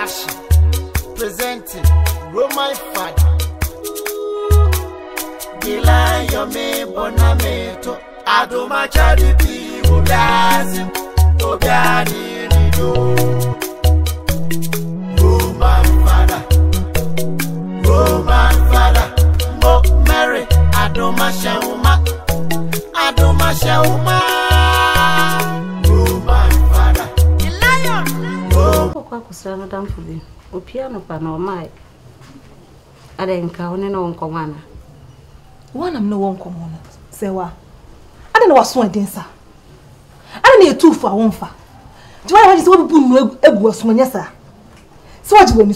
production presenting Roman Father. Gila yome bonameto adoma chadipi obiasi obiani nido. Roman Father Mo Mary adoma shauma Roman Father the lion. AKOSUA no damfo bi opiano pa na o mai adenka one no nkomana wana mno wonkomo no sewa ade na waso adensa ade na etufu awonfa jiwa waji se wobu nu egu asomanya sa se waji wani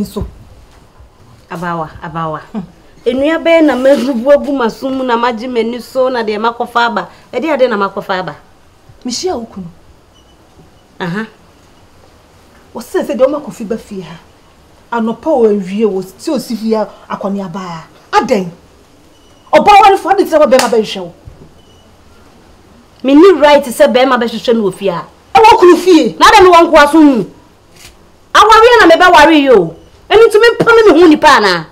so abawa enua be na mazubu agu masum na maji mani so na de makofa aba ade na makofa aba mishia ukunu aha wose se de o makofi ba fie ha anopa o awie wo ti osifia akoni aba aden oba wari fo ade tira be ma ba hwewo mini right se be ma ba hwehwe no ofie a e wo kunu fie na de no wonko aso hu awari na me be wari yo eni tumi pam me hu nipa na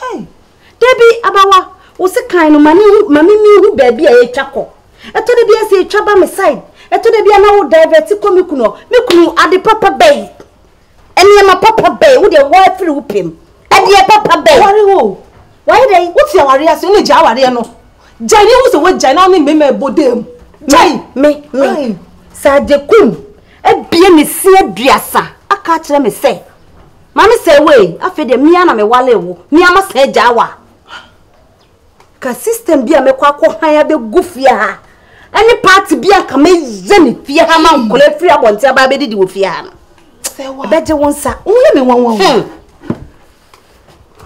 hey debi abawa wo se kan no mami mi hu ba bia e twako eto de bia se twa ba me side eto de bia na wo divert ko me kunu ade papa bay eni ma papa bay wo de wa free wo pem ade papa bay wari wo why dey what ya wari ase ni ja wari no jai ni wo se wo jai na ni me bodem jai me sa de kum e bia me se aduasa aka kire me se mami se we afi de mia na me wale wo mia ma se ja wa ka system bia me kwa ko han ya be gufia ha any party bia ka me zeni fie ha ma nkole free abonte aba be didi wo fie ha no se wa be je wonsa onye me wan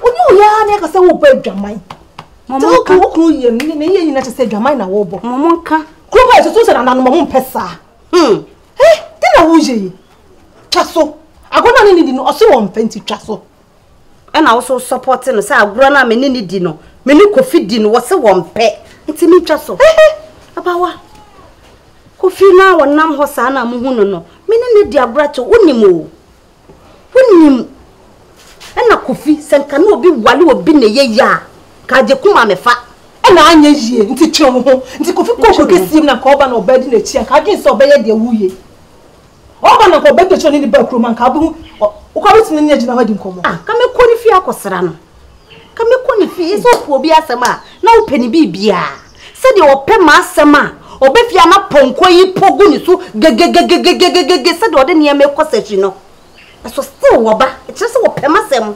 onye ya na ka se wo ba dwaman mama ka wo kru ye ni me ye nyina te se dwaman na wo bo mama nka kru ba so se na no mo mpesa ti na wo je twaso agona ni di no o se won penti twaso e na wo so support no se agro na me ni di no me ni kofi di no wo se won pe nti mi twaso abawa kofi na wonam ho sa na mu hu no me ni di abracho wonimo ena kofi senka na obi wale obi ne ye ya ka AGYAKOO ma mefa ena anya yie nti twe mo ho nti kofi koko kesim na ka oba na obedi na chi ka adwen se obeye de wuye oba na ko obedi cho ni ba kroma ka bu o ka bitin ni agina hadi nkomo ka me ko ni fi akosra no ka me ko ni fi iso fu obi asema na wo pani bibia se de ope ma asema obefi ama ponko yi pogu ni so gegegegegegege se de ode ne me kosachi no so still woba it just wo pemasem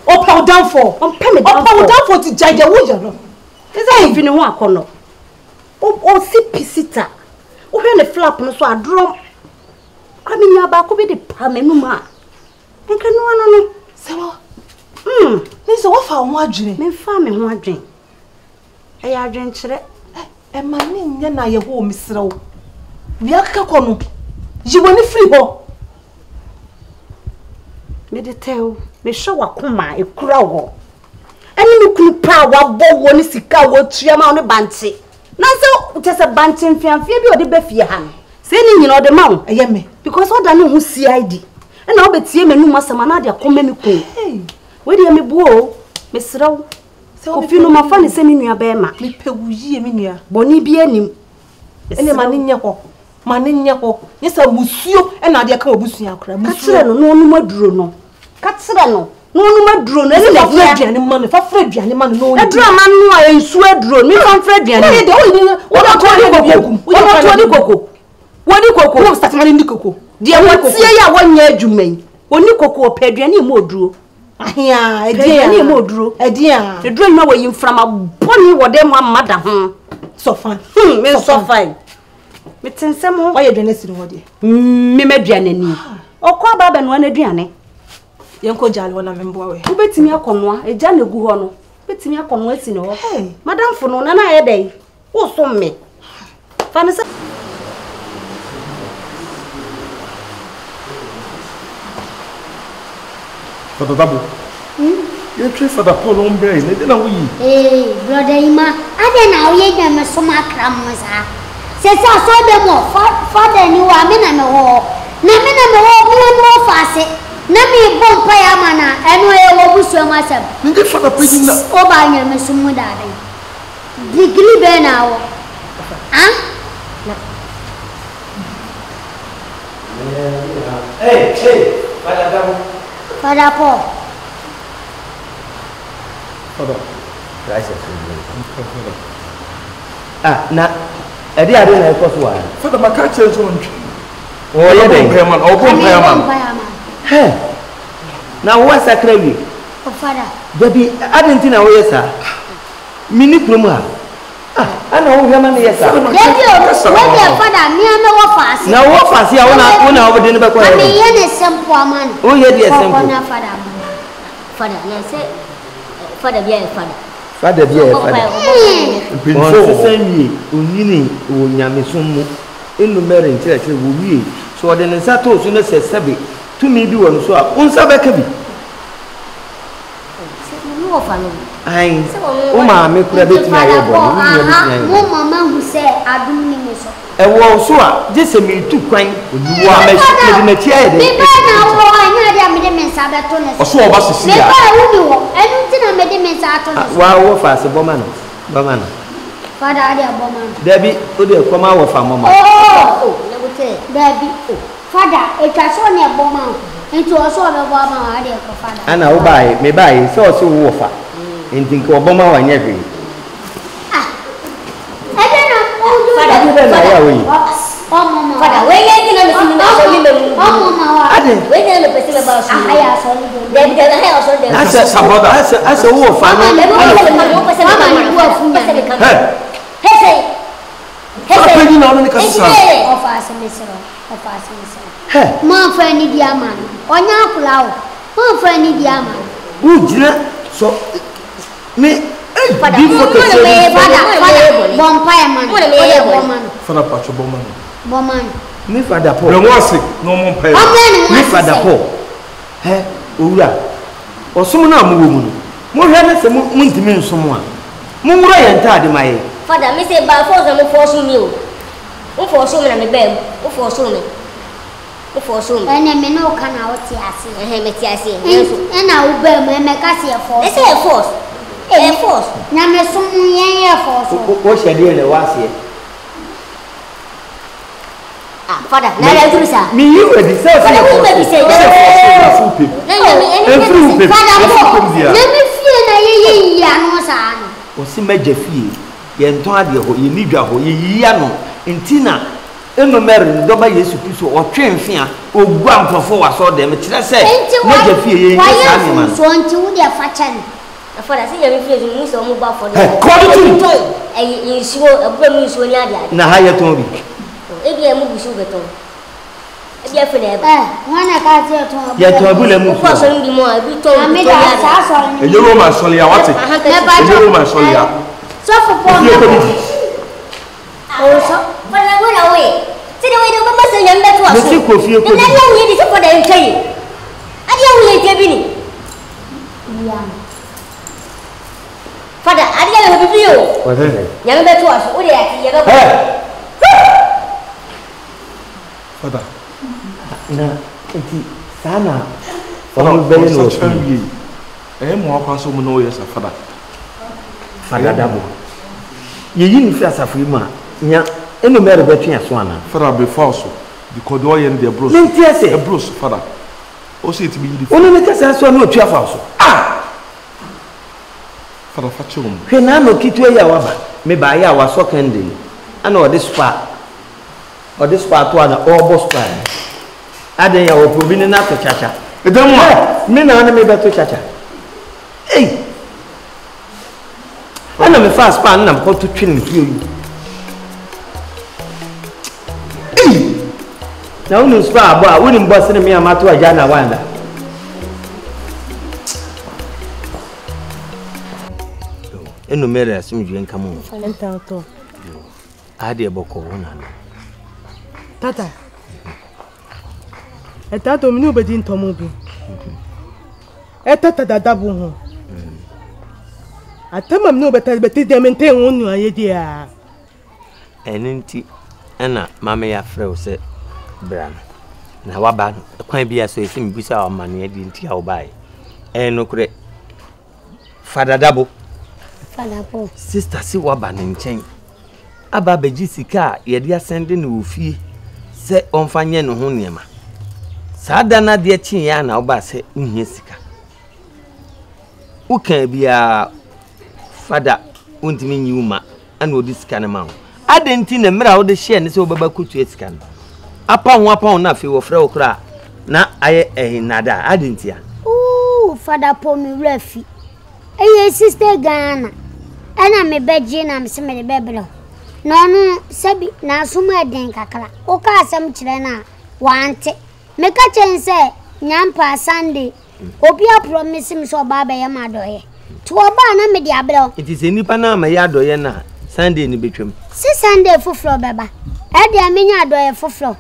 o pa down for on peme down for ti jaje wo je no eza ifini ho akono o si pisita o hwe ne flap no so adrom kwami nya ba ko be de pa menu ma enka no ano no sewa ni so wo fa ho adwene me fa me ho adwen e ya adwen kire e ma ni nya na ye ho misrew bia ka kono jiwoni free ho mediteo me show akoma ekura wo ani me kunu pa wa bo wo ni sika wo tua ma wo ne bante na se utese bante mfiamfia bi ode befie ha no se ni nyina ode ma wo eye me because oda no hu CID na obetie menu masama na de akoma me ko we de me buo me sraw kofi no mafa ne se me nua be ma me pegu yie me nua boni bi anim ene ma ne nya ho nyesa musuo na ade ka obusua akra musuo katire no no maduro no katire no no maduro no ene fa aduane ma no fa fra aduane ma no no adura ma no a ensu aduro mi fa fra aduane de o da to ni koko woni koko wo start ma ni koko de wotie ya wonya adwuman woni koko opa aduane mo oduro ahia aduane mo oduro adia eduro ma wo yimframa boni wode mo amada ho so fine me so fine metensem ho waye aduane si no ho de me maduane ni okwa baba no na aduane yenko jale wona memboa we ubetimi akonoa eja na gu ho no betimi akonoa si no ho madam fo no na na ye dai wo so me fa ne se Father Dabo. You try for the Paul Ombre, then I will. Brother Ima, I don't know you me so much cramosa. Says I saw them more father, you are men and all. Na me na me wo fase. Na me bom pa ya mana eno e wo busu masem. Nde Father Pejina. O ba nya me sumu dade. Degree be na wo. Hey, Father Dabo. Father Paul. Father. Na edi ade na ekoso wa. Father makache so ntwe. O ye den. O bom payman. He. Na wo sakra wi. O Father. Debi adenti na wo yesa. Mini krum ha. Ana wo hwema na yesa. Debi o, we Father, me am wo fase. Na wo fase ya wona wo de ne bekwa. Ami ye ne sempo amani. O ye de sempo. Na Father. Father, na say Father be Father. Father be Father. Pinso senwi onyini wo nyamesom enu mere nkyerɛ wo wie so ɔde ne nsa to so ne sɛsɛbe tumi bi wɔ no so a unsa bɛka bi no ofano ai o ma me kura betumi ayɛ bɔ no ni betumi ayɛ mo mama hu sɛ adum ni me so ɛwɔ so a gye sɛ me tu kwan oniwo a me de na tia yɛ de me ba na wo anya de me de me nsa bɛto ne so ɔso ɔba sisi me a ba wo ni wo ɛnu ti na me de me nsa ato ne so wa wo fa se bɔ ma no Father ade abɔ ma no Debi o de kɔma wɔ fa mɔma ne bote Debi Father etwa so ne bɔ ma nti o so bɛ bɔ ma ade ko Father ana wo bae me bae sɛ o se wo fa nti nka ɔbɔ ma wa nyɛ hwe ebe na Father be na ya wo yi mama Father, when you get on the phone, mama ade when you get on the phone about aya so ni then the hair also there. asa wo fa no Hey, Father Pejina ono ne kasa ofa semesero ma fa ni di ama onya akula o ma fa ni di ama wo jina so me Father, bi fo kase Father bompire man Father Pacho Boman. boman me Father Paul No wase no mo pay. me Father Paul he owura osom na mo wo mu no mo hwe na se mo ntimi nsom a mo wura ye ntaade maye Father, me say by force me force me o. Mo force me na me bem. Mo force me. Mo force me. ene me no kana o ti ase Me ti ase. ena wo ba me me ka se force They say force. Force. na me so mu yen ye force wo hyede ne wase Father, na ya duru sa. me yi we di self Father, we be say. Full people. Na ya me Full people. Father na me fie na ye ya no sa no o si magya fie ye nton ade ho ye nidwa ho ye yia no ntina eno mere ndoba Yesu Kristo o twemfe a ogua mpofo waso dem kire se magya fie ye sa ni man so nti wo de fa chen Father, say you feel you so mo ba for. Call to You show a problem so ni ade. na ha ye ton bi E bi e mu busu beton. E bi e fe na e. wana ka se to ye ton bu le mu Ko so ndi mo e bi ton. ami da sa so ni Eje Roman soli ya wate. Eje Roman soli ya. so for pon Oh so. Father, go away. See the way the mama say you beto aso. me si ko fie ko Na ya wo ye di for the nkai. Ade ya wo ye te bi ni. ya Father, ade ya wo bi o. wa se Ya beto aso. O de ya ti ya go. Father. na enti sana Father, o be no so chambi. Mo akwa so mo no yes Father. Father Dabo ye yi ni fi asafo yi ma nya eno mere betwe aso ana Father be false because the oil the bros. me tie se The bros Father. O say it be you. ono ne kasa aso na otua fa so Father fache mo. hwe na no kitwe ya waba me ba ya wa so kende ana ode spa to ana obo spa aden ya wo probi ni na to chacha Edem wa. me na me beto chacha ana me fast spa na ko to twin fie yi na unu spa abo a woni mbo se ne me amato aja na wanda enu mere asimju nka mu Entato. ade boko wona no Tata. Entato mi no be di ntomo bi. Etata dadabu ho. Atama mi no be ta be ti de maintain wonu aye dia. enenti ana mama ya frɛ wo sɛ bra no na waba kwan bia so esi mbisa o mane di ntia o bai no kure Father Dabo sister si waba ne nchen aba beji sika ye dia sende ne ofie se onfanye ne ho niema saada na de chin ya na oba se nhie sika ukan bia Father untimi nyiuma ana odi sika ne ma adenti na mra wo de share ne se obaba kutu sika no apa na fe wo frɛ wo kra na aye nada adenti ya Father Paul mi refi eye sister Ghana ana me beje na me se me de bebelo no no sabi na suma eden kakra o ka asem kire na wante me ka chen se nyampa Sunday obi a promise me so baba ye ma doye to oba na me de abelo it is enipa na ma ya doye na Sunday ni betwem si Sunday fuflo beba e de amenya doye fuflo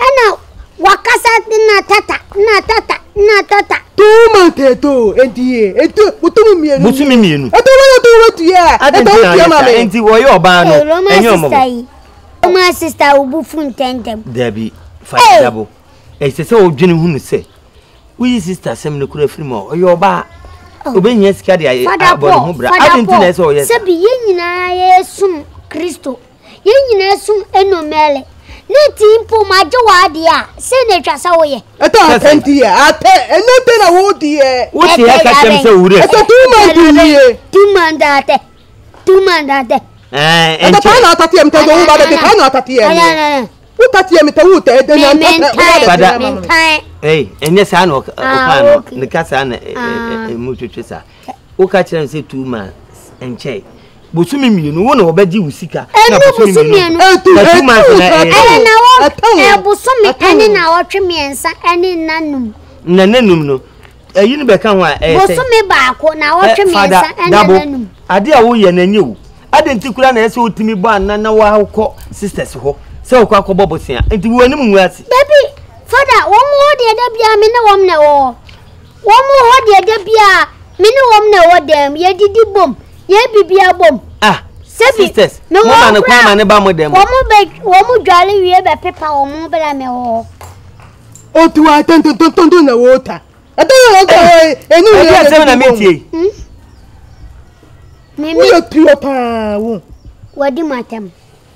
ana wakasa na tata Tuma teto entie eto butumu mienu eto watu ya eto mama enti wo yo ba no enyo mo my sister ubu funtentem Debbie Father Dabo se odwene hunu se we sister sem ne kura firi mo yo ba obenya sika de abon ho bra adenti na se o yes se bi yenyina yesum Kristo yenyina sum enomele Netimpo majowa dia se ne twasa wo ye eto atenti ya ate enote na wo die wo ti ya ka tem se wure eto tumandate eto pa na atati em to do ba de pa na atati em utati em te wo te de na ntata enye sa na o ka no ne ka sa na mu twetwesa wo ka kire se 2 months enche Bosumi mienu wona obaji usika na bosumi mienu bosumi ene na wotwe miensa ene nanum no eyi ni beka ho bosumi baako na wotwe miensa ene nanum ade a wo ye na nye wo ade ntikura na ese otimi bo anana wa akọ sisters ho se okọ akọbọ bosia enti wo anim nwasi baby Father wo mo de da bia me ne wom na wo mo de da bia me ne wom na wo dem ye didi bom ye bibia bom sisters mo ma ne kwa ma ne ba mo dem wo mu dwale wie be pepa wo mu bela me wo otu atenton na wota adoyo go enu ye se na metie wo tuo pa wo wadi matem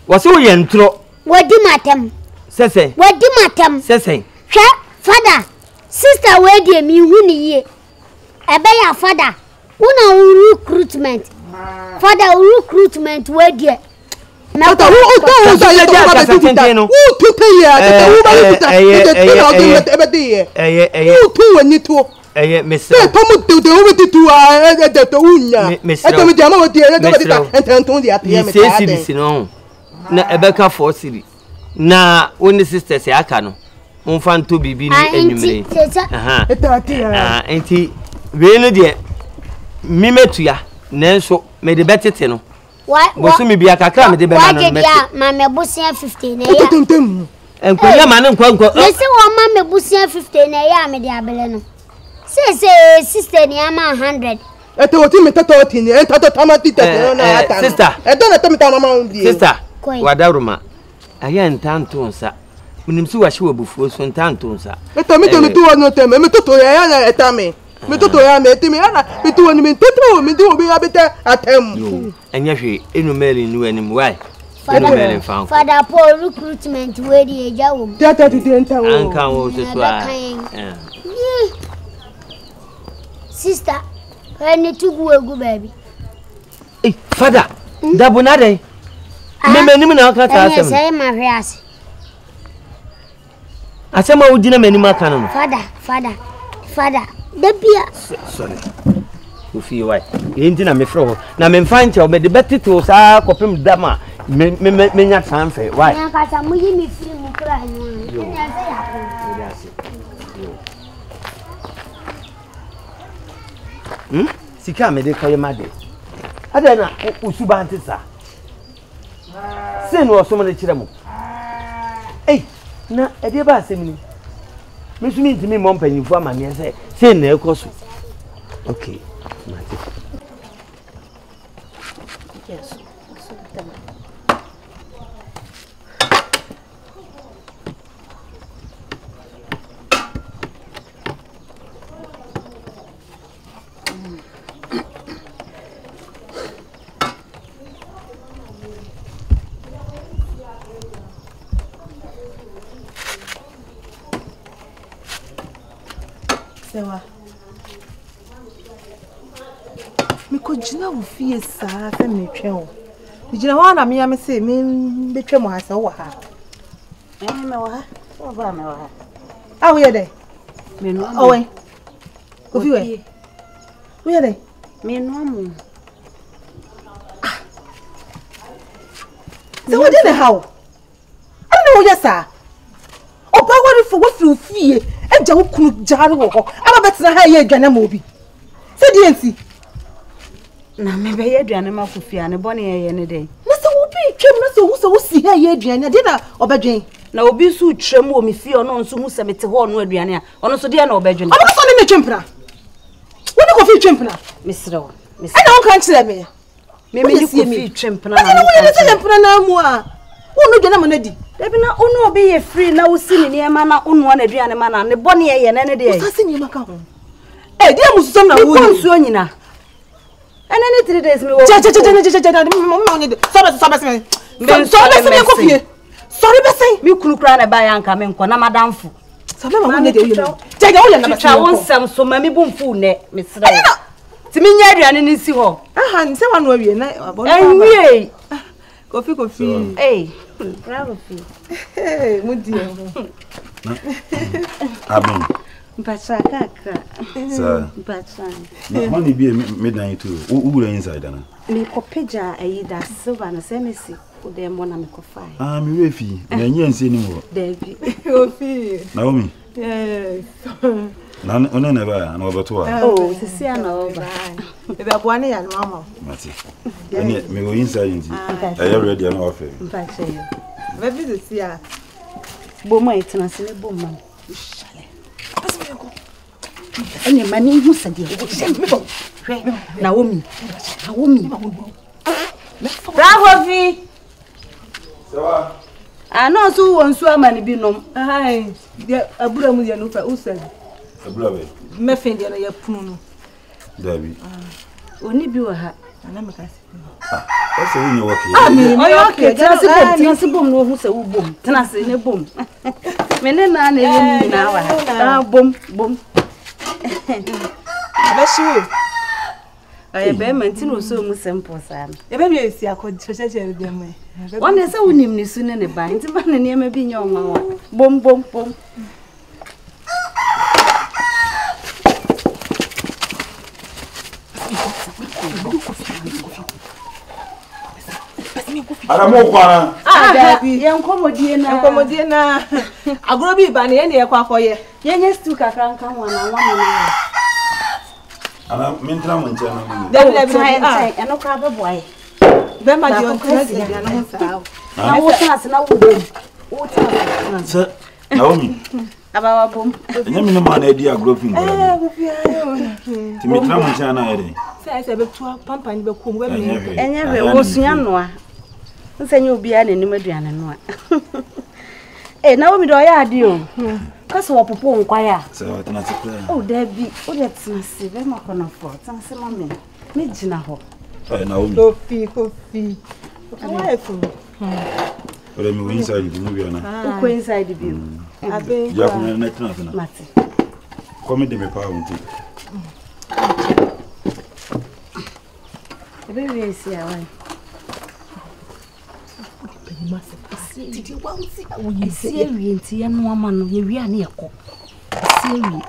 wo se wo ye ntro wadi matem sese wadi matem sese hwe Father sister we die mi hu ni ye ebe ya Father una recruitment Father recruitment we die na ta wo so ye ta ba tuta wo tuta ya ta wo ba tuta ebe die wo tu wani to mesra to mu tu wo tu a to unya eto mi jama wo die e to enton di ate me ta de no na ebeka for siri na oni sisters ya aka no mfa nto bibi ni enwumre enti we no de mi metua nenso me de betete no bosu mi bia kakra me de be na no me ma me busia 15 na ya tentem enkonya ma ne nkwanko se wo ma me busia 15 na ya me de abele no se sister ni ama 100 eto woti me tato ti ni ento tamati tete na ata sister edo na tamita na ma ndi sister wadaruma aya ntanto nsa minim si wahye wabufuo so ntanto nsa eto mi to mi tu no tem me toto ya na etame me toto ya me etimi ana me tu woni me tetre me di obi abeta atem enya hwe enu meli nu anim why Father Paul recruitment we di eja wo tata ti enta wo anka wo so a sister eni tugu egu baby Father Dabo na dey me nim na aka ta asem say ma hwe ase asema wo gina manim aka no Father the bia sorry ofi why yenti na me fro ho na me mfa nche o me de betete sa kopem dama me nya sanfe why na ka sa mu yi mi firi mu kura anu nya say ya sika me de kaye made ada na usuba antisa se no osomo de kire mu na ede ba asem ni mesumi ntimi mo mpanyimfo amane se na ekoso okay mate yes Sewa. Miko jina wo fie saa fe metwe wo. Jina ho na me ya me se me betwe mo asa wo ha. Me wo ha. Wo ba me wo ha. Ah wo ye dey. Me no. Owen. Kofi we. Wo ye dey. Me no amu. Se wo dey how? Ana wo ye saa. Oba wari fo wo fi fie. Eja wo kunu jare wo ho. Aba betena ha ye adwane ma obi. Se die nti. Na me be ye aduane ma Kofia ne bone ye ne dey. Na se wo bi twem na se wo si ha ye aduane de na obadwen. Na obi su twem wo me fie ono nso hu se mete ho no aduane a ono so de na obadwen. Aba so ne twempra. Wo ne Kofi twempra. Misre wo. Ana won kan kire me. Me me Kofi twempra na. Ana wo ye se twempra na mu a. Wo no dwana ma na di. Debi na ono obi ye free na wo si ne niema na ono na aduane ma na ne bone ye ne de. Wo sa niema ka ho. Di amususam na wo. Ko nsuo nyina. And any 3 days me wo. Sorry be say. Me kunu kra na ba ya nka me nko na madamfo. Sabe ma hunye de yo. Jaga wo ya na ba. Twa won sam so ma me bumfu ne me sra. Ti me nya aduane ni si ho. Aha, nse wa no awie na abon. Anwie. Kofi. Eh, bravo fi. Eh, mudi e. Abon. Mpacha kakra. Sir. Mpacha. Money be midnight too. Who inside na? Me kopeja ayi da silver na se me si. O de mo na me kofai. Ah, me refi. Na nya nse ni wo. David. Kofi. Naomi. Yes. Na ona na ba na obeto a. Oh, sisi ana oba. E be aboane ya no ama. Mati. Ene me go inside nti. I ready na offer. Mpacha yo. Be visit ya. Bomo itena se ne bomma. Ene mani hu sade. Naomi. Bravo fi. Sawa. Ano so wonsu amani bi nom. Ai, dia abura mu dia no fa usa. Abura be. Me fen dia na ya punu no. Dabi. Oni bi wa ha. Ana me ka se. Ese wo nya work. Okay, tena se bom no hu se wo bom. Tena se ne bom. Me ne na ye na wa ha. Bom. Abashiwo. Aye be manti no so mu simple sa. E be bi esi akọ de me. Wonder say unim ni su ne ba. Nti ba ne ne ma bi nya onwa wa. Bom. Aramo kwana. Dabi. Ye nkomodie na. Agoro bi ba ne ye ne ye kwa akoye. Ye nye stu kakra nka ho na nwa me. Ana mentra mo ntia na mo. Dabi. Eno kra be boy. Be ma di on tena di na ho sa. Na wo tena se na wo bom. Wo tena. Sir, Naomi. Abawa bom. Enya mi no ma na edi agro fin Eh, gola. wo fi ayo. Ti mentra mo ntia na ede. Se be tu pampa ni be kom we me. Enya be wo sua noa. Nsenye obi a nanim aduane noa. Na wo mi do ya ade o. Kaso wo popo nkwaya. Se wa tena se kra. Oh, Dabi, o de tena se be makona fo. Tena se ma me gina ho. Naomi. Kofi. Why fu? Ore mi win side mu bi na. Uko inside bi. Abe. Ya ko na tena na. Mate. Come de me pa unti. Ebe we si awai. Did you want to see Esi ewie nti ye no ama no ye wi ane yeko. Esi ewie.